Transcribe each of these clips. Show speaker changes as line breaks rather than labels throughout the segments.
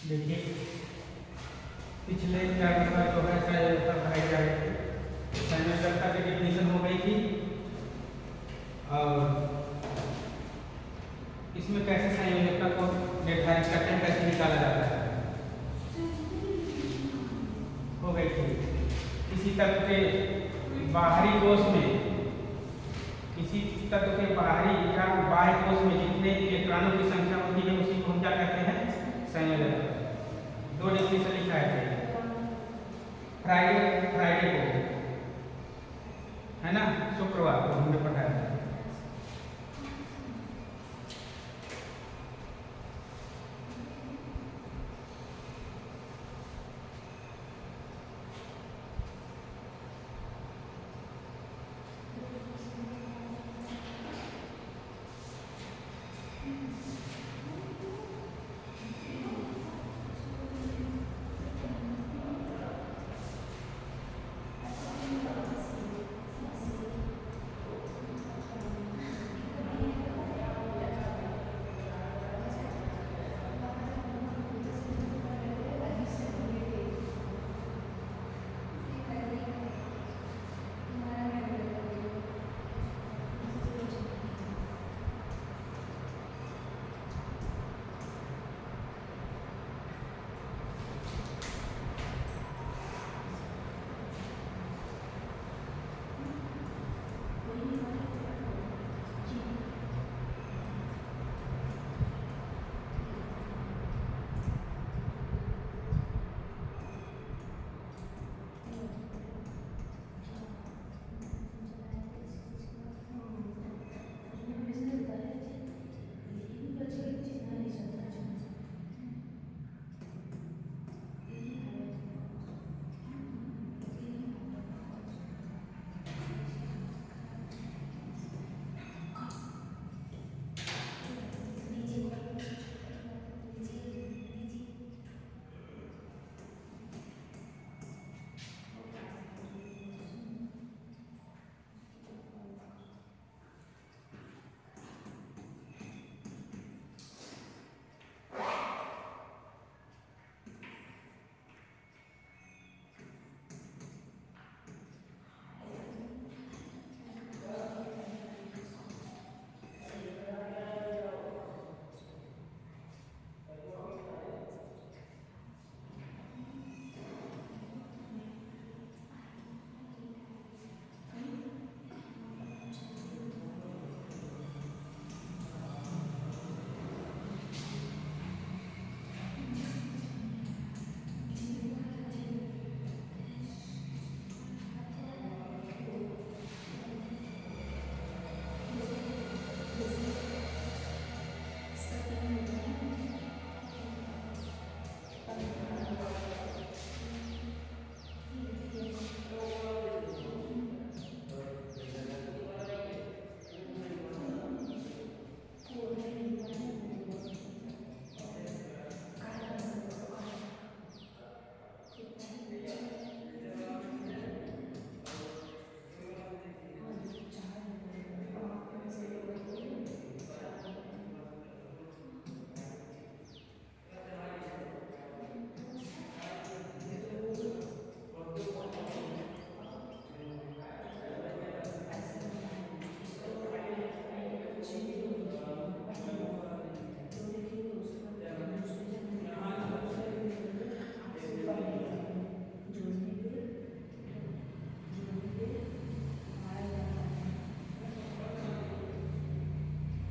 देखिए पिछले टर्म का जो है संयोजकता पढ़ाई जा रही थी, संयोजकता की डेफिनेशन हो गई थी और इसमें कैसे संयोजकता को निर्धारित करते हैं, कैसे निकाला जाता है, हो गई थी। किसी तत्व के बाहरी कोश में, किसी तत्व के बाहरी या बाह्य कोश में जितने इलेक्ट्रॉनों की संख्या होती है उसी को हम क्या कहते हैं, संयोजकता। दो डेफिनेशन लिखा है फ्राइडे को, है ना, शुक्रवार को हमने पढ़ाया था।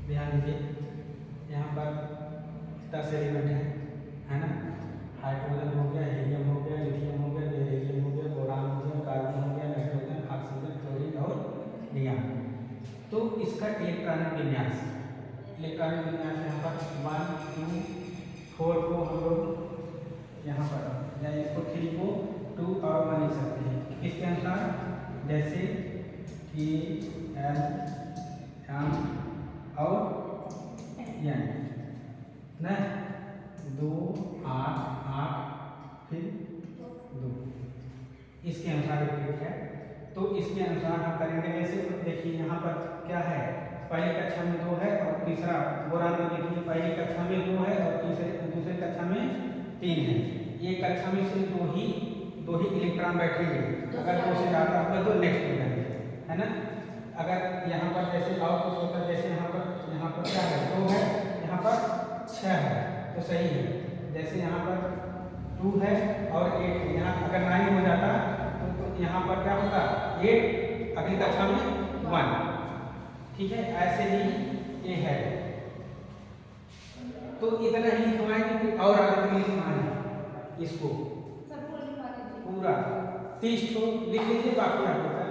ध्यान दीजिए, यहाँ पर 10 एलिमेंट है ना, हाइड्रोजन हो गया, हीलियम हो गया, लिथियम हो गया, बेरिलियम हो गया, बोरान हो गया, कार्बन हो गया, नाइट्रोजन, ऑक्सीजन, क्लोरीन और नियॉन। तो इसका इलेक्ट्रॉनिक विन्यास यहाँ पर 1 2 4 को हम लोग यहाँ पर, या इसको 3 को 2 और 1 लिख सकते हैं किसके अनुसार, जैसे कि L M और N ना, 2 8 8 फिर 2, इसके अनुसार एक है। तो इसके अनुसार हम करेंगे वैसे। तो देखिए यहाँ पर क्या है, पहली कक्षा में 2 है और तीसरा बोरान में देखिए पहली कक्षा में 2 है और दूसरी कक्षा में 3 है। एक कक्षा में सिर्फ दो ही इलेक्ट्रॉन बैठेंगे, अगर 2 से ज़्यादा होगा तो नेक्स्ट हो जाएंगे, है ना। अगर यहाँ पर जैसे और कुछ होता है, जैसे यहाँ पर क्या है, 2 है, यहाँ पर 6 है, तो सही है। जैसे यहाँ पर 2 है और 8 है, यहाँ अगर 9 हो जाता तो यहाँ पर क्या होता, 8, अगली कक्षा में 1, ठीक है। ऐसे ही ये है, तो इतना ही लिखवाएंगे और आगे तक लिखवाएंगे इसको पूरा 30 को लिख लीजिए, बाकी आप बता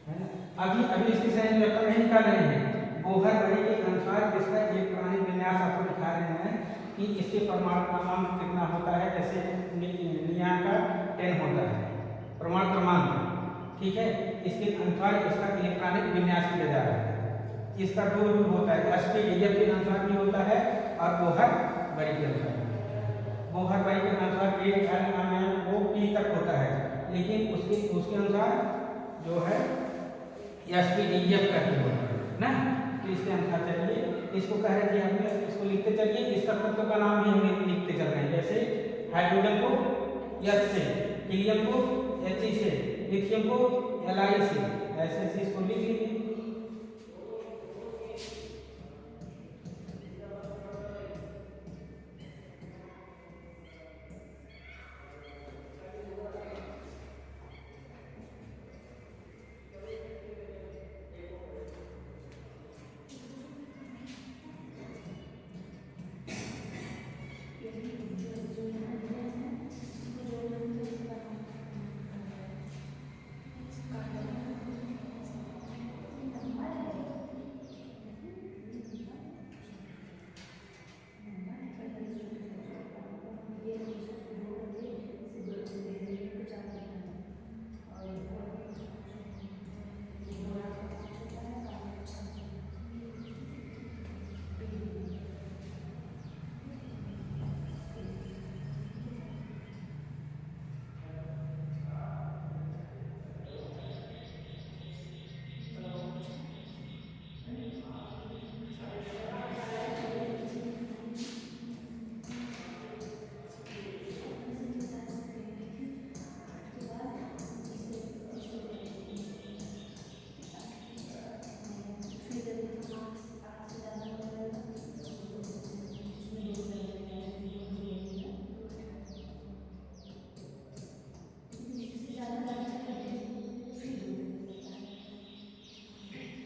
है ना। अभी इसकी सही वेक्टर नहीं निकाल रहे हैं, बोहर बड़ी के अनुसार इसका इलेक्ट्रॉनिक विन्यास आपको दिखा रहे हैं कि इसके परमाणु क्रमांक कितना होता है। जैसे नियान का 10 होता है परमाणु क्रमांक, ठीक है। इसके अनुसार इसका इलेक्ट्रॉनिक विन्यास किया जा रहा है। इसका 2 रूप होता है, एसपीडीएफ के अनुसार भी होता है और बोहर बड़ी के अनुसार। बोहर बड़ी के अनुसार वो पी तक होता है, लेकिन उसके अनुसार जो है एसपीडीएफ का ही होता है ना। तो इसके अनुसार चलिए इसको कह रहे थे हमने, इसको लिखते चलिए। इसका तत्व का नाम भी हम लिखते चल रहे हैं। जैसे हाइड्रोजन को H से, हीलियम को He से, लिथियम को Li से, ऐसे इसको लिख लीजिए।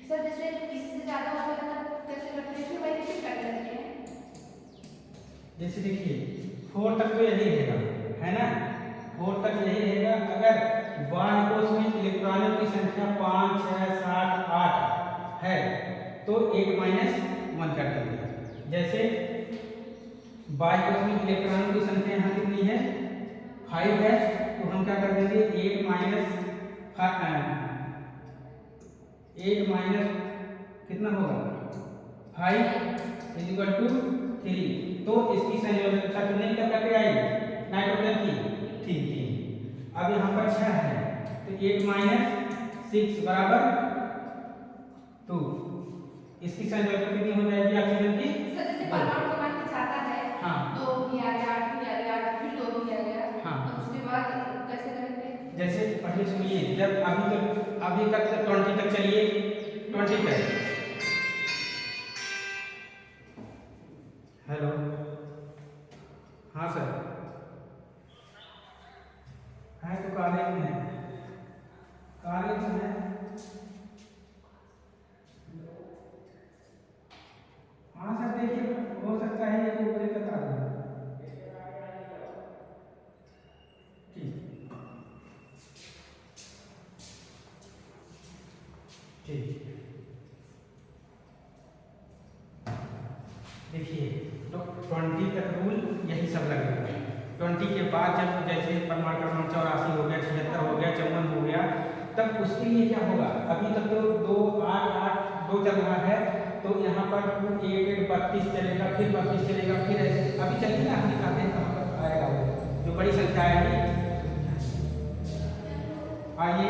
सर जैसे किसी से ज्यादा होता है तब कैसे करते हैं, फिर वही फिर कर लेते हैं।
जैसे देखिए 4 तक तो यही रहेगा, है ना। 4 तक यही रहेगा। अगर बाह्य कोश में इलेक्ट्रॉनों की संख्या 5, 6, 7, 8 है तो 8 - 1 कर देंगे। जैसे बाह्य कोश में इलेक्ट्रॉनों की संख्या यहाँ कितनी है, 5 है, तो हम क्या कर देंगे 8 माइनस कितना होगा 5 = 3। तो इसकी संयोजकता कितने की करके आई, नाइट्रोजन की, ठीक। अब यहाँ पर 6 है तो 8 - 6 = 2। इसकी संयोजकता कितनी हो जाएगी ऑक्सीजन की,
सर जैसे परमाणु क्रमांक जाता है,
हाँ
2 भी आ गया, 8 भी आ गया, फिर 2 भी आ गया,
हाँ।
तो उसके बाद कैसे करेंगे।
जैसे पहले सुनिए, जब अभी तक 20 तक चलिए, 20 तक। हेलो, हाँ सर, है तो कॉलेज में है, कॉलेज में है। हाँ सर देखिए, हो सकता है ये ऊपर तक आ जाए। ठीक, देखिए 20 तक रूल यही सब लगेगा। 20 के बाद जब जैसे परमाणु क्रमांक 84 हो गया, 76 हो गया, 54 हो गया, तब उसके लिए क्या होगा। अभी तक तो 2, 8, 8, 2 चल रहा है, तो यहाँ पर 1, 1, 32 चलेगा, फिर 32 चलेगा, फिर ऐसे अभी चलिए ना, हम दिखाते हैं कहाँ पर आएगा वो जो बड़ी संख्या आएगी। आइए,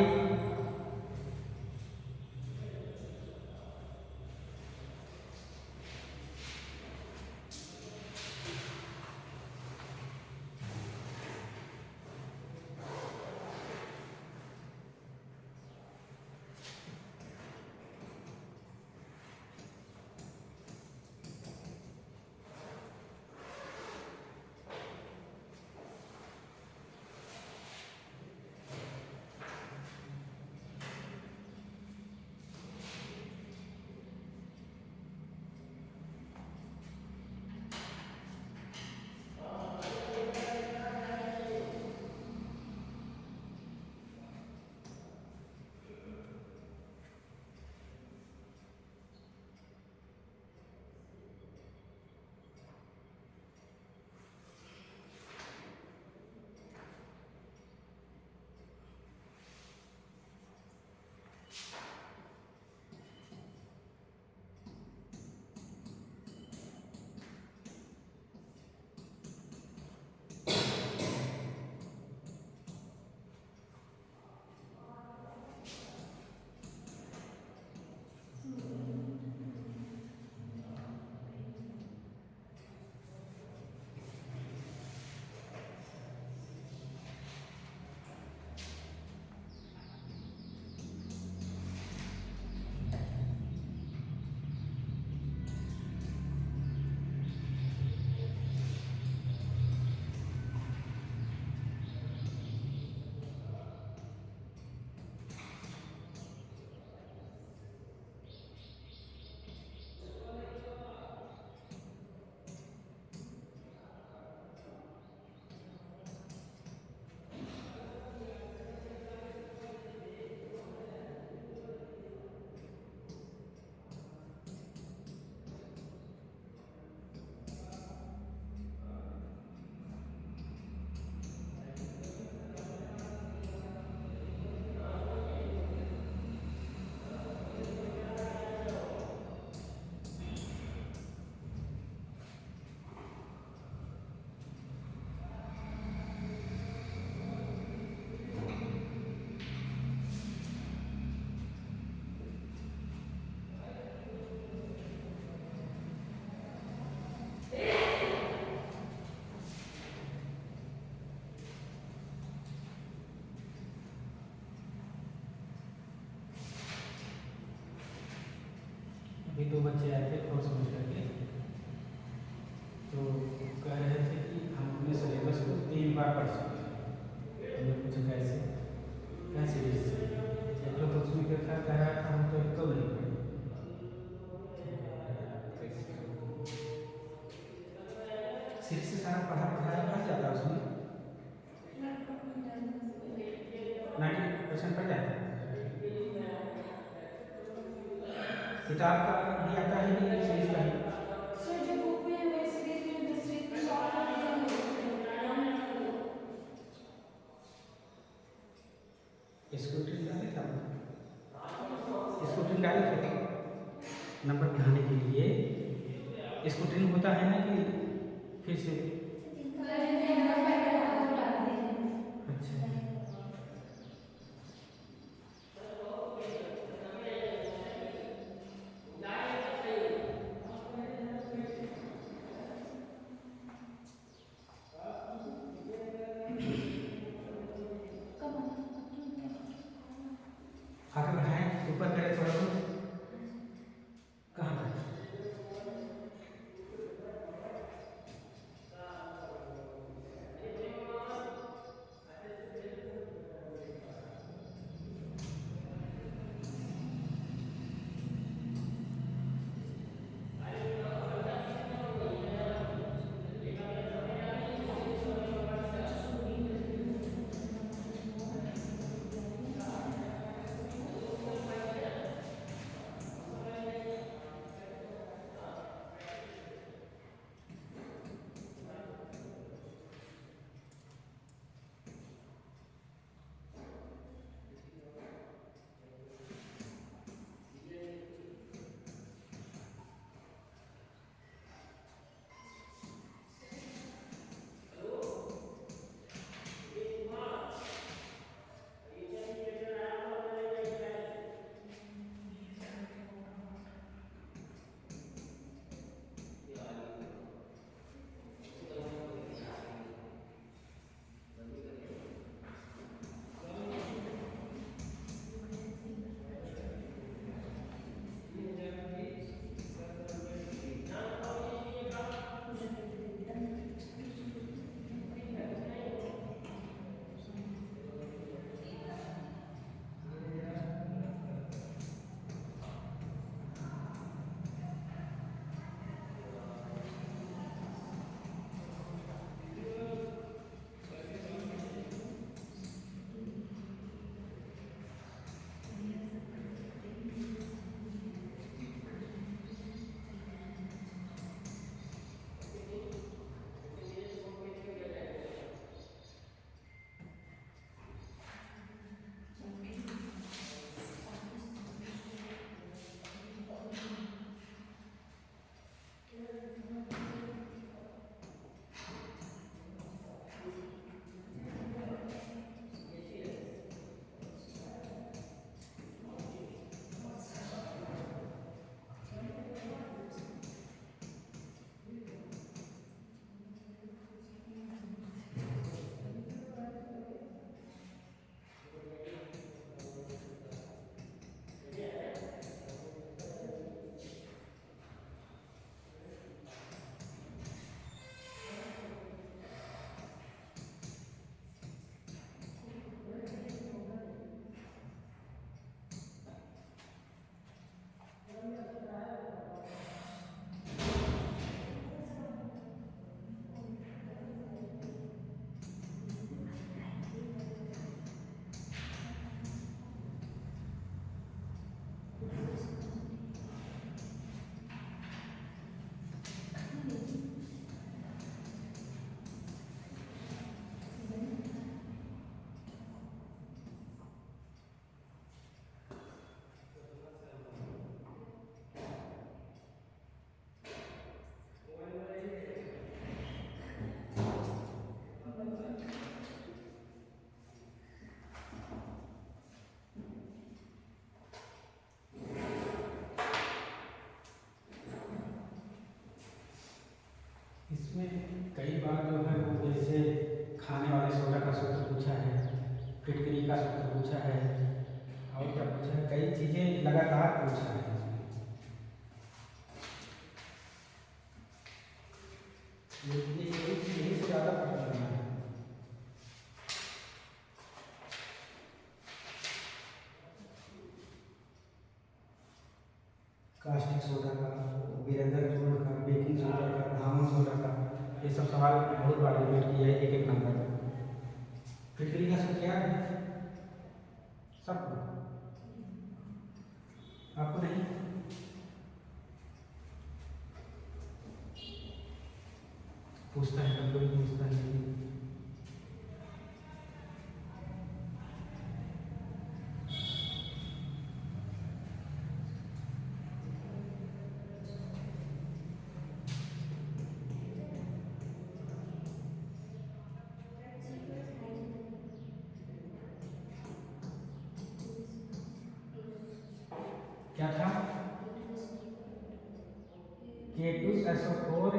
अभी 2 बच्चे आए थे 4 सेमेस्टर के, तो कह रहे थे कि हम अपने सिलेबस को 3 बार पढ़ सकते हैं। हमने पूछा कैसे, क्या सीरीज से, एक तो उसमें क्या था, कह रहा था हम तो एक तो नहीं पढ़े। सीरीज से सारा पढ़ा जाता है, उसमें 90% पढ़ जाता है। किताब का भी आता है नहीं, सीरीज का ही।
सर जो बुक में है वही सीरीज में दूसरी शॉर्ट कॉपी का
स्कूटी डाले था, स्कूटी डाले थे नंबर बढ़ाने के लिए। स्कूटरिंग होता है ना कि फिर से, अच्छा आगे बढ़ाएं, ऊपर करें थोड़ा बहुत, कहाँ पर इसमें कई बार जो है वो जैसे खाने वाले सोडा का सूत्र पूछा है, फिटकरी का सूत्र पूछा है, और क्या पूछा है, कई चीज़ें लगातार पूछा है इसमें। यही से ज़्यादा पता करना है। कास्टिक सोडा का, वीरेंद्र चूर्ण का, बेकिंग सोडा का, धामन सोडा का, ये सब सवाल बहुत बार रिपीट किया है एक एक नंबर में। फिटकरी का सूत्र याद है सबको? आपको नहीं? पूछता है कभी कभी, पूछता है नहीं। क्या था? K2SO4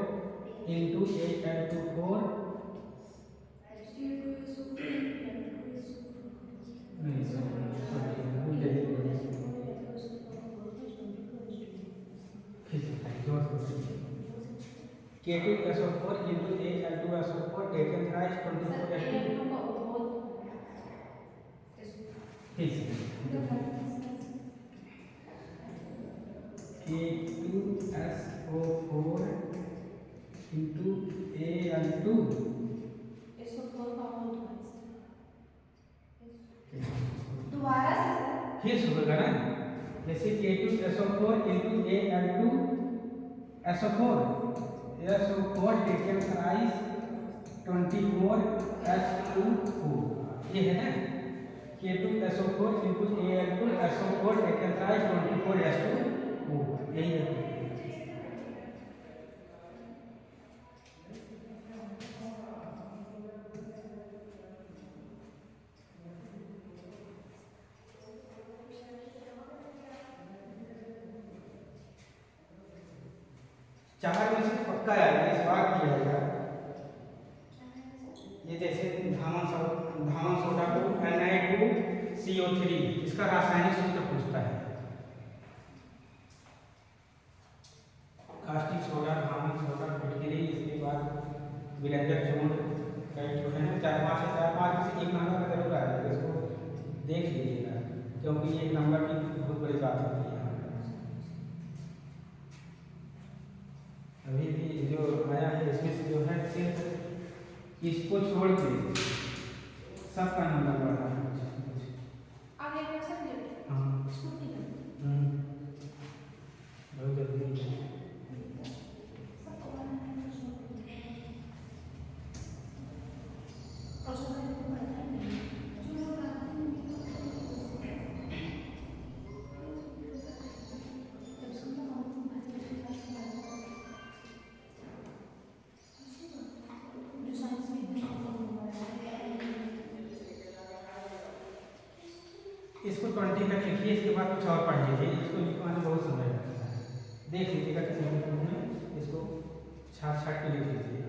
into Al2O4 नहीं K2SO4 into Al2SO4 taken thrice 24 K2SO4 into Al2
दोबारा से
फिर सुनेगा ना, जैसे K2SO4 into Al2SO4 SO4 taken thrice 24 H2O, ये है ना K2SO4 into Al2SO4 taken thrice 24 H2O, यही है। चार में से पक्का आएगा, इस बार किया जाएगा। ये जैसे धामन सोडा को Na2CO3, इसका रासायनिक सूत्र पूछता है। कास्टिक सोडा, धामन सोडा, फिटकरी, इसके बाद वीरेंद्र चूर्ण, कई जो है ना 4-5 में से एक नंबर का जरूर आ जाएगा, इसको देख लीजिएगा क्योंकि एक नंबर की बहुत बड़ी बात होती है। अभी भी जो आया है इसमें से जो है सिर्फ इसको छोड़ के सबका नंबर बढ़ा है।
आगे का समझे?
हाँ
स्कूटी का
बहुत जल्दी है।
सबको बनाना है और सब को पता है नहीं जो लोग आते हैं जब सुनता हूँ जो साइंस में
इसको 20 तक लिखिए, इसके बाद कुछ और पढ़ लीजिए, इसको लिखवाने बहुत समय लगता है। देख लीजिएगा किसी भी बुक में, इसको छाट के लिख लीजिएगा।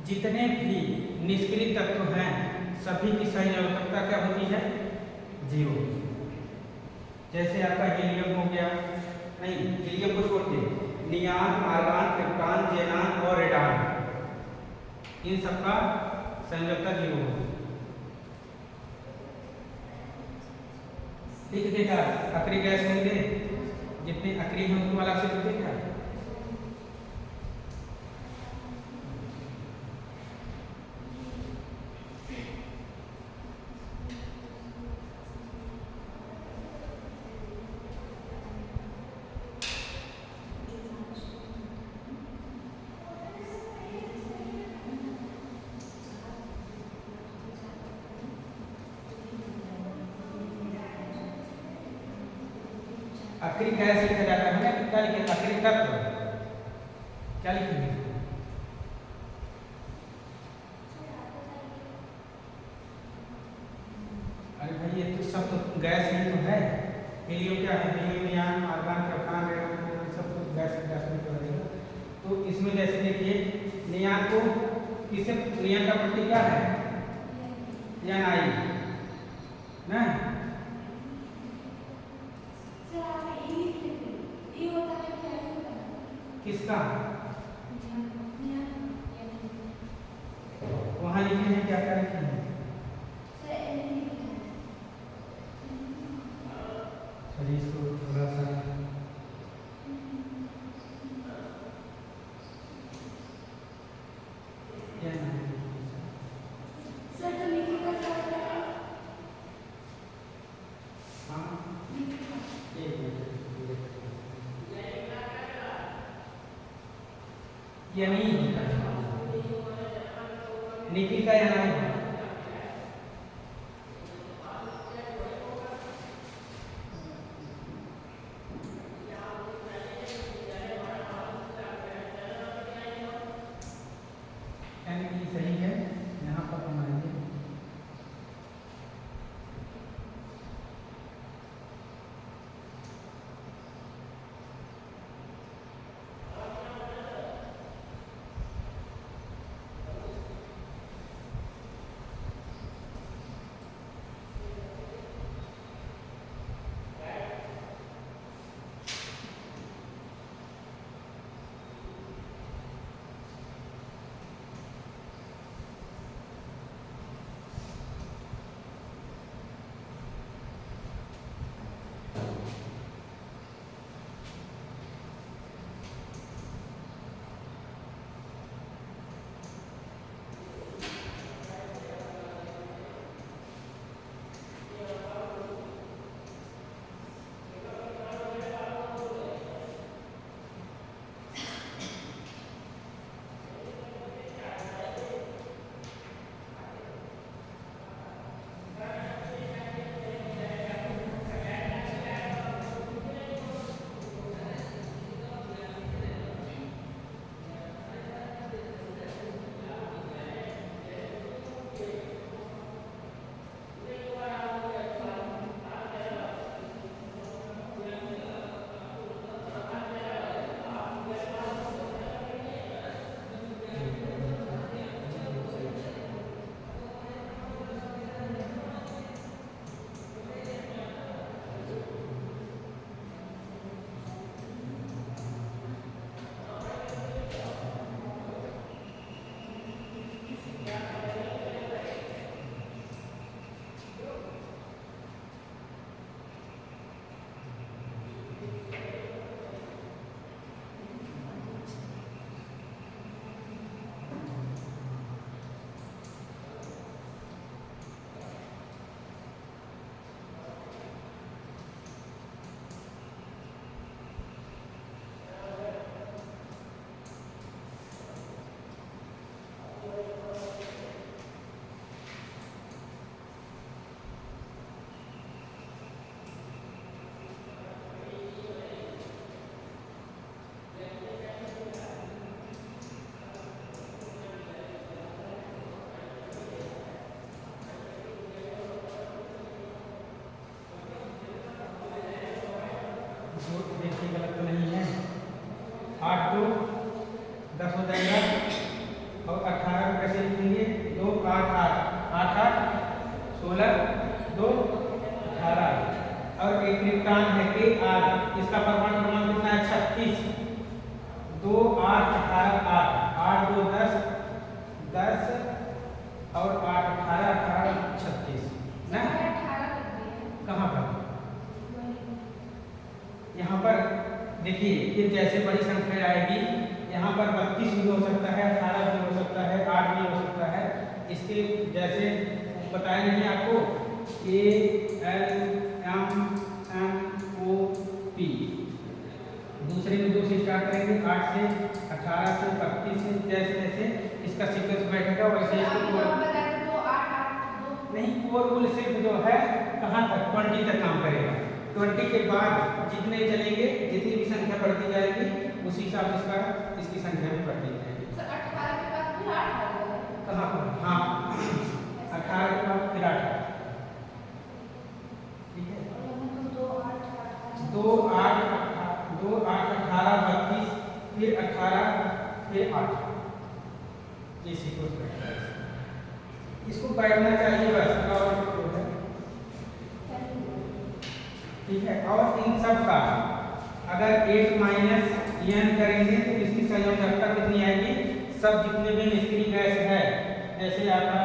जितने भी निष्क्रिय तत्व हैं सभी की संयोजकता क्या होती है? 0। जैसे आपका हीलियम हो गया, नहीं हीलियम को छोड़ के नियान, आर्गन, क्रिप्टॉन, जेनान और रेडान, इन सबका संयोजकता 0 होगी। लिख देगा अक्रिय गैस होंगे, जितने अक्रिय हैं उनको अलग से लिख देगा। अक्रिय गैस लिखा जाता है ना, क्या लिखे? अक्रिय तत्व क्या लिखेंगे? यहाँ को किससे यहाँ का प्रतीक क्या है या आई ना
सर आप ये लिख लेते हैं ये होता है क्या ये होता है
किसका
यहाँ
वहाँ लिखे हैं क्या क्या लिखे हैं
सर ये लिखा है
चलिए इसको थोड़ा सा या ना
सर तो लिखने का क्या होता है
हाँ
लिखने का
एक मिनट या नहीं निखिल का या नहीं यानी कि सही है यहाँ पर हम आएंगे देखिए गलत तो नहीं है 8 2 10 हो जाएगा और 18 को कैसे लिखेंगे 2 8 8 8 8 16 2 18 और एक रिक्तान है के आर इसका परमाणु क्रमांक कितना है 36 2 8 18 8 8 2 10 10 और 8 18 18 36 ना
18 कर दिए
कहाँ पर यहाँ पर देखिए फिर जैसे बड़ी संख्या आएगी यहाँ पर 32 भी हो सकता है 18 भी हो सकता है 8 भी हो सकता है इसके जैसे बताया नहीं आपको KLMNOP दूसरे में 2 से स्टार्ट करेंगे 8 से 18 से 32 से जैसे जैसे इसका सीक्वेंस बैठेगा वैसे इसको नहीं कोर सिर्फ जो है कहाँ तक 20 तक काम करेगा 20 के बाद जितने चलेंगे जितनी भी संख्या बढ़ती जाएगी उसी हिसाब से इसका इसकी संख्या भी बढ़ती जाएगी।
18 के बाद फिर 8 आ जाएगा
कहाँ पर हाँ 18 के बाद फिर 8 ठीक है
2 8
2 8 18 32 फिर 18 फिर 8 बैठना चाहिए बस, और जो है ठीक है। और इन सब का अगर 8 माइनस n करेंगे तो इसकी संयोजकता कितनी आएगी? सब जितने भी निष्क्रिय गैस है, जैसे आपका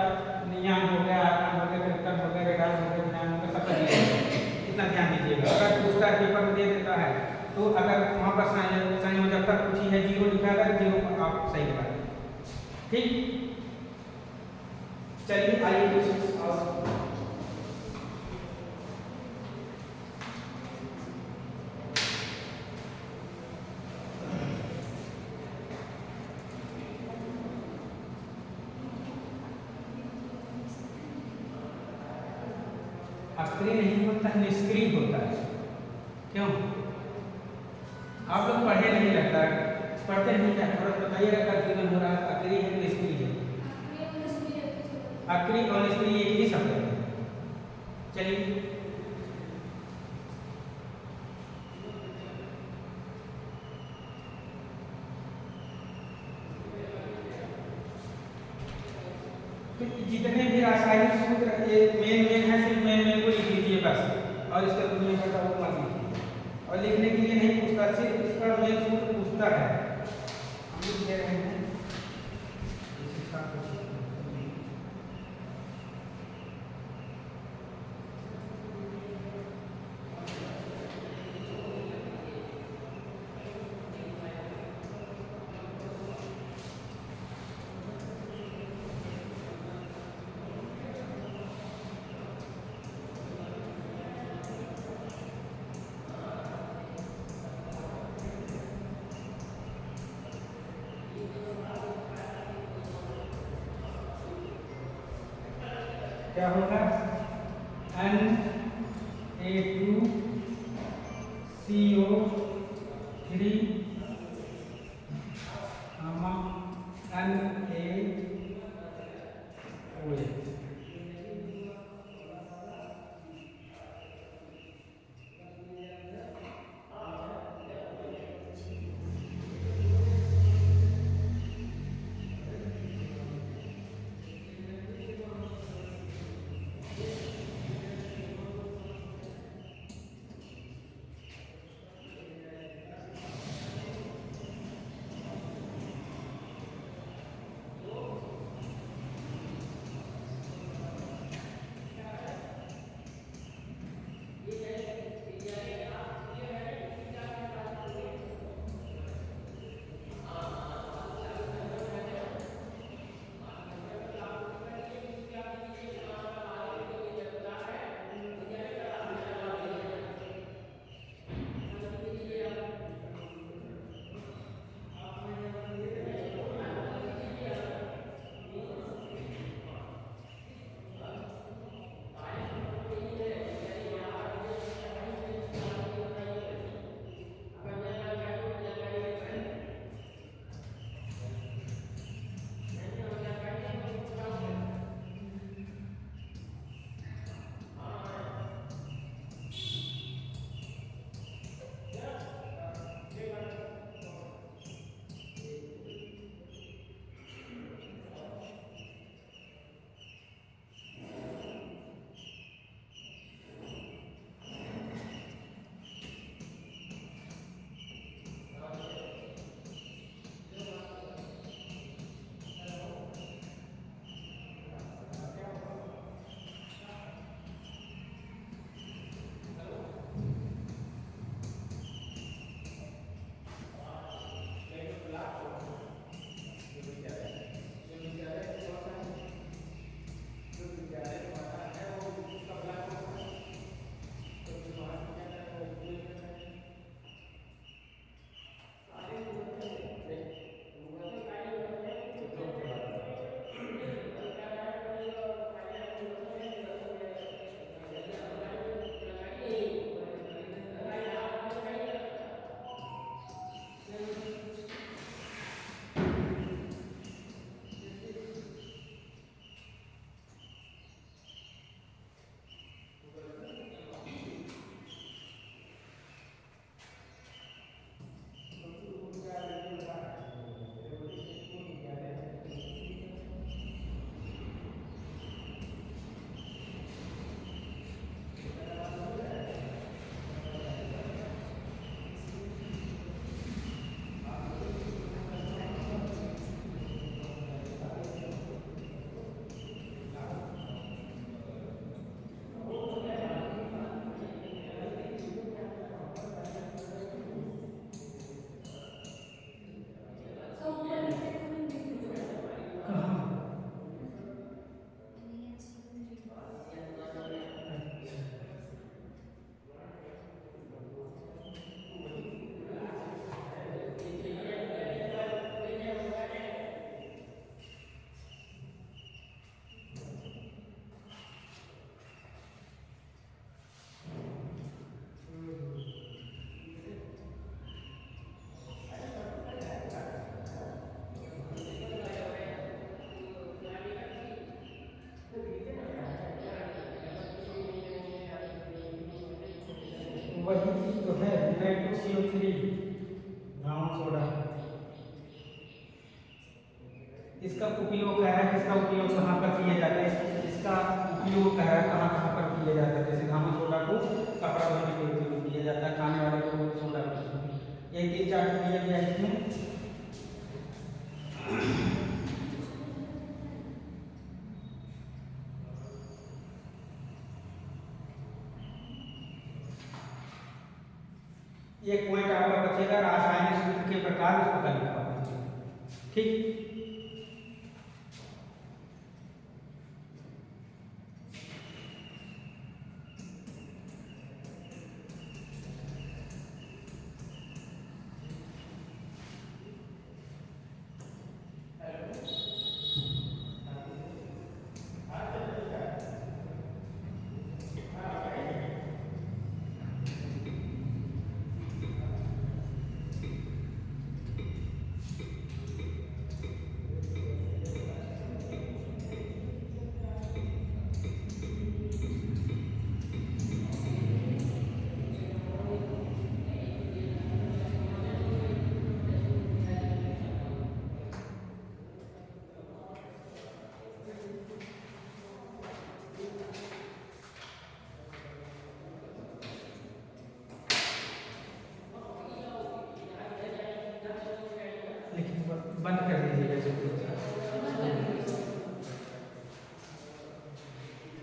नियान हो गया, आर्गन हो गया, क्रिप्टन हो गया, रेडान हो गया, नियान हो गया, सबका जीरो। इतना ध्यान दीजिएगा। अगर पूछता है पेपर में दे देता है तो अगर वहाँ पर संयोजकता पूछी है, जीरो लिखा है, जीरो को आप सही लगा दीजिए। ठीक, चलिए आइए कुछ और अक्रिय नहीं होता है, निष्क्रिय होता है। क्यों? आप लोग पढ़े नहीं लगता है, पढ़ते नहीं क्या? थोड़ा बताइएगा कंफ्यूजन हो रहा है, अक्रिय है निष्क्रिय है? अक्रिय और निष्क्रिय एक ही शब्द है। चलिए तो जितने भी रासायनिक सूत्र ये मेन है, सिर्फ मेन को लिख लीजिए बस, और इसका दुनिया का वो मत लिखिए। और लिखने के लिए नहीं पूछता, सिर्फ इसका मेन सूत्र पूछता है। हम लिख दे रहे हैं क्या होगा? Na2CO3 NaOH। वही चीज तो है, N2CO3 घावन सोडा। इसका उपयोग क्या है, इसका उपयोग कहाँ पर किया जाता है, इसका उपयोग क्या है, कहाँ कहाँ पर किया जाता है। जैसे घावन सोडा को कपड़ा धोने के उपयोग किया जाता है, खाने वाले को सोडा को। ये 3-4 दिया गया इसमें। एक पॉइंट आपका बचेगा, रासायनिक सूत्र के प्रकार, उसको कर लिखा। ठीक।